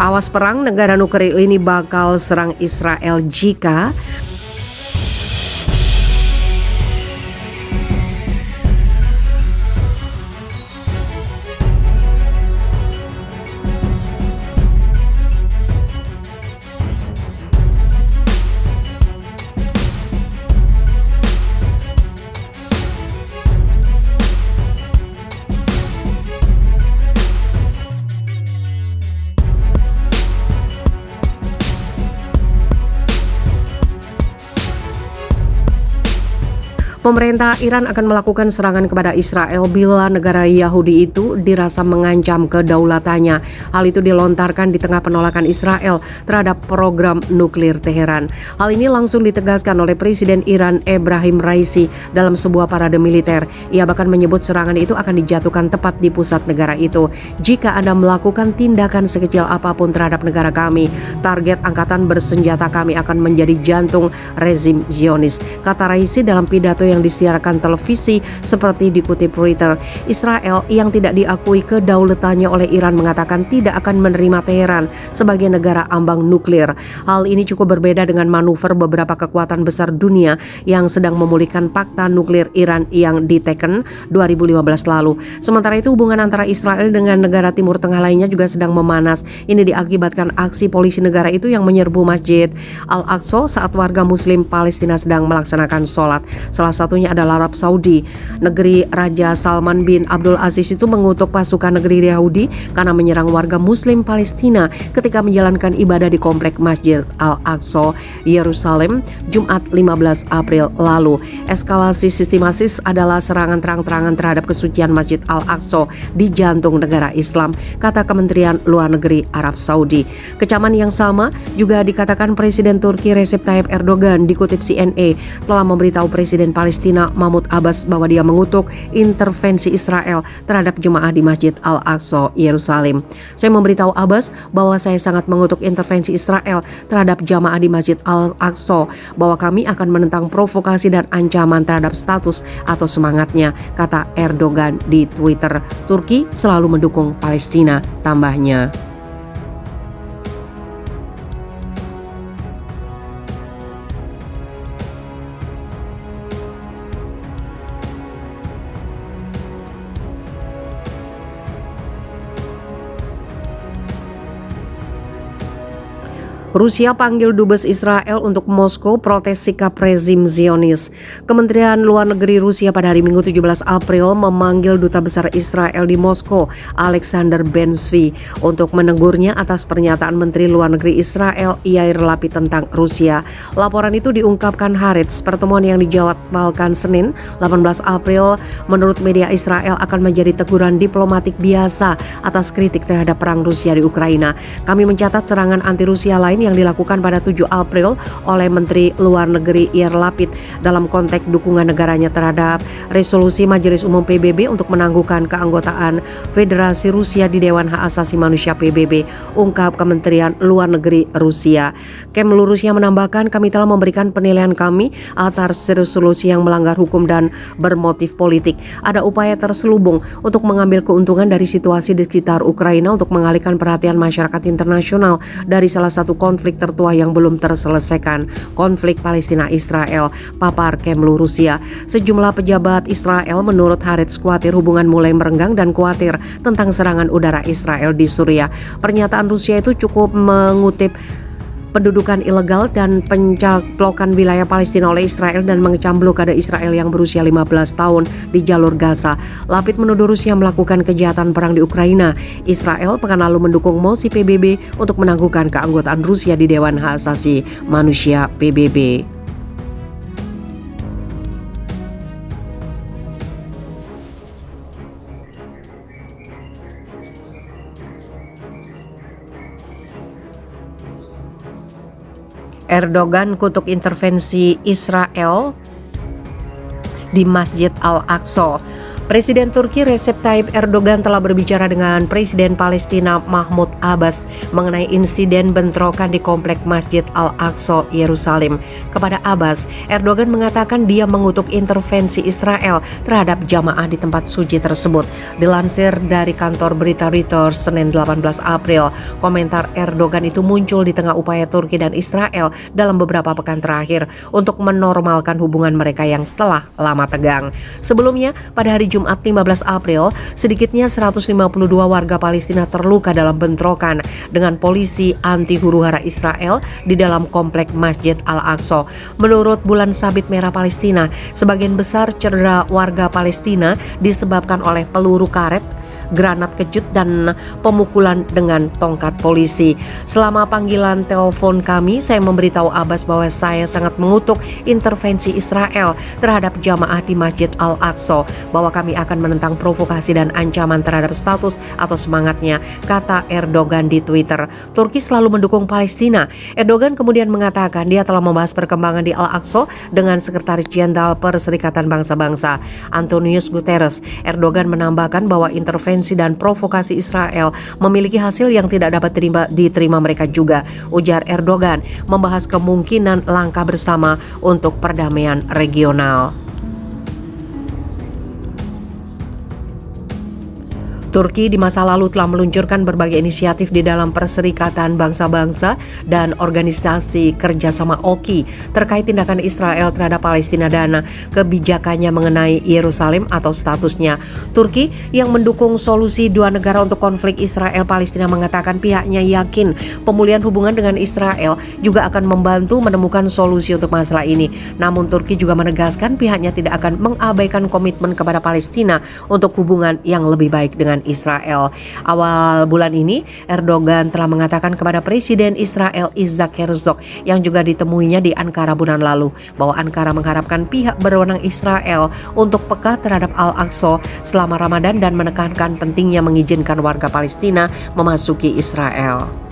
Awas perang, negara nuklir ini bakal serang Israel jika pemerintah Iran akan melakukan serangan kepada Israel bila negara Yahudi itu dirasa mengancam kedaulatannya. Hal itu dilontarkan di tengah penolakan Israel terhadap program nuklir Teheran. Hal ini langsung ditegaskan oleh Presiden Iran Ebrahim Raisi dalam sebuah parade militer. Ia bahkan menyebut serangan itu akan dijatuhkan tepat di pusat negara itu. Jika Anda melakukan tindakan sekecil apapun terhadap negara kami, target angkatan bersenjata kami akan menjadi jantung rezim Zionis, kata Raisi dalam pidato yang disiarkan televisi seperti dikutip Reuters. Israel yang tidak diakui kedaulatannya oleh Iran mengatakan tidak akan menerima Teheran sebagai negara ambang nuklir. Hal ini cukup berbeda dengan manuver beberapa kekuatan besar dunia yang sedang memulihkan fakta nuklir Iran yang diteken 2015 lalu. Sementara itu hubungan antara Israel dengan negara Timur Tengah lainnya juga sedang memanas. Ini diakibatkan aksi polisi negara itu yang menyerbu Masjid Al-Aqsa saat warga Muslim Palestina sedang melaksanakan sholat. Salah satunya adalah Arab Saudi. Negeri Raja Salman bin Abdul Aziz itu mengutuk pasukan negeri Yahudi karena menyerang warga Muslim Palestina ketika menjalankan ibadah di komplek Masjid Al-Aqsa, Yerusalem, Jumat 15 April lalu. Eskalasi sistematis adalah serangan terang-terangan terhadap kesucian Masjid Al-Aqsa di jantung negara Islam, kata Kementerian Luar Negeri Arab Saudi. Kecaman yang sama juga dikatakan Presiden Turki Recep Tayyip Erdogan, dikutip CNN, telah memberitahu Presiden Palestina Mahmud Abbas bahwa dia mengutuk intervensi Israel terhadap jemaah di Masjid Al-Aqsa, Yerusalem. Saya memberitahu Abbas bahwa saya sangat mengutuk intervensi Israel terhadap jemaah di Masjid Al-Aqsa, bahwa kami akan menentang provokasi dan ancaman terhadap status atau semangatnya, kata Erdogan di Twitter. Turki selalu mendukung Palestina, tambahnya. Rusia panggil dubes Israel untuk Moskow protes sikap rezim Zionis. Kementerian Luar Negeri Rusia pada hari Minggu 17 April memanggil Duta Besar Israel di Moskow, Alexander Ben-Zvi, untuk menegurnya atas pernyataan Menteri Luar Negeri Israel Yair Lapid tentang Rusia. Laporan itu diungkapkan Haaretz. Pertemuan yang dijadwalkan Senin 18 April menurut media Israel akan menjadi teguran diplomatik biasa atas kritik terhadap perang Rusia di Ukraina. Kami mencatat serangan anti Rusia lain yang dilakukan pada 7 April oleh Menteri Luar Negeri Yair Lapid dalam konteks dukungan negaranya terhadap resolusi Majelis Umum PBB untuk menangguhkan keanggotaan Federasi Rusia di Dewan Hak Asasi Manusia PBB, ungkap Kementerian Luar Negeri Rusia. Kemlu Rusia menambahkan, kami telah memberikan penilaian kami atas resolusi yang melanggar hukum dan bermotif politik. Ada upaya terselubung untuk mengambil keuntungan dari situasi di sekitar Ukraina untuk mengalihkan perhatian masyarakat internasional dari salah satu konflik tertua yang belum terselesaikan, konflik Palestina-Israel, papar Kemlu Rusia. Sejumlah pejabat Israel menurut Haaretz khawatir hubungan mulai merenggang dan khawatir tentang serangan udara Israel di Suriah. Pernyataan Rusia itu cukup mengutip pendudukan ilegal dan pencaplokan wilayah Palestina oleh Israel dan mengecam blokade Israel yang berusia 15 tahun di jalur Gaza. Lapid menuduh Rusia melakukan kejahatan perang di Ukraina. Israel pekan lalu mendukung mosi PBB untuk menangguhkan keanggotaan Rusia di Dewan Hak Asasi Manusia PBB. Erdogan kutuk intervensi Israel di Masjid Al-Aqsa. Presiden Turki Recep Tayyip Erdogan telah berbicara dengan Presiden Palestina Mahmud Abbas mengenai insiden bentrokan di komplek Masjid Al-Aqsa, Yerusalem. Kepada Abbas, Erdogan mengatakan dia mengutuk intervensi Israel terhadap jamaah di tempat suci tersebut. Dilansir dari kantor berita Reuters Senin 18 April, komentar Erdogan itu muncul di tengah upaya Turki dan Israel dalam beberapa pekan terakhir untuk menormalkan hubungan mereka yang telah lama tegang. Sebelumnya, pada hari Jumat 15 April, sedikitnya 152 warga Palestina terluka dalam bentrokan dengan polisi anti huru-hara Israel di dalam komplek Masjid Al-Aqsa. Menurut Bulan Sabit Merah Palestina, sebagian besar cedera warga Palestina disebabkan oleh peluru karet, granat kejut, dan pemukulan dengan tongkat polisi. Selama panggilan telepon kami, saya memberitahu Abbas bahwa saya sangat mengutuk intervensi Israel terhadap jamaah di Masjid Al-Aqsa, bahwa kami akan menentang provokasi dan ancaman terhadap status atau semangatnya, kata Erdogan di Twitter. Turki selalu mendukung Palestina. Erdogan kemudian mengatakan dia telah membahas perkembangan di Al-Aqsa dengan Sekretaris Jenderal Perserikatan Bangsa-Bangsa, Antonius Guterres. Erdogan menambahkan bahwa intervensi dan provokasi Israel memiliki hasil yang tidak dapat diterima mereka juga. Ujar Erdogan membahas kemungkinan langkah bersama untuk perdamaian regional. Turki di masa lalu telah meluncurkan berbagai inisiatif di dalam Perserikatan Bangsa-Bangsa dan Organisasi Kerjasama OKI terkait tindakan Israel terhadap Palestina dan kebijakannya mengenai Yerusalem atau statusnya. Turki yang mendukung solusi dua negara untuk konflik Israel-Palestina mengatakan pihaknya yakin pemulihan hubungan dengan Israel juga akan membantu menemukan solusi untuk masalah ini. Namun Turki juga menegaskan pihaknya tidak akan mengabaikan komitmen kepada Palestina untuk hubungan yang lebih baik dengan Israel. Awal bulan ini, Erdogan telah mengatakan kepada Presiden Israel Isaac Herzog yang juga ditemuinya di Ankara bulan lalu bahwa Ankara mengharapkan pihak berwenang Israel untuk peka terhadap Al-Aqsa selama Ramadan dan menekankan pentingnya mengizinkan warga Palestina memasuki Israel.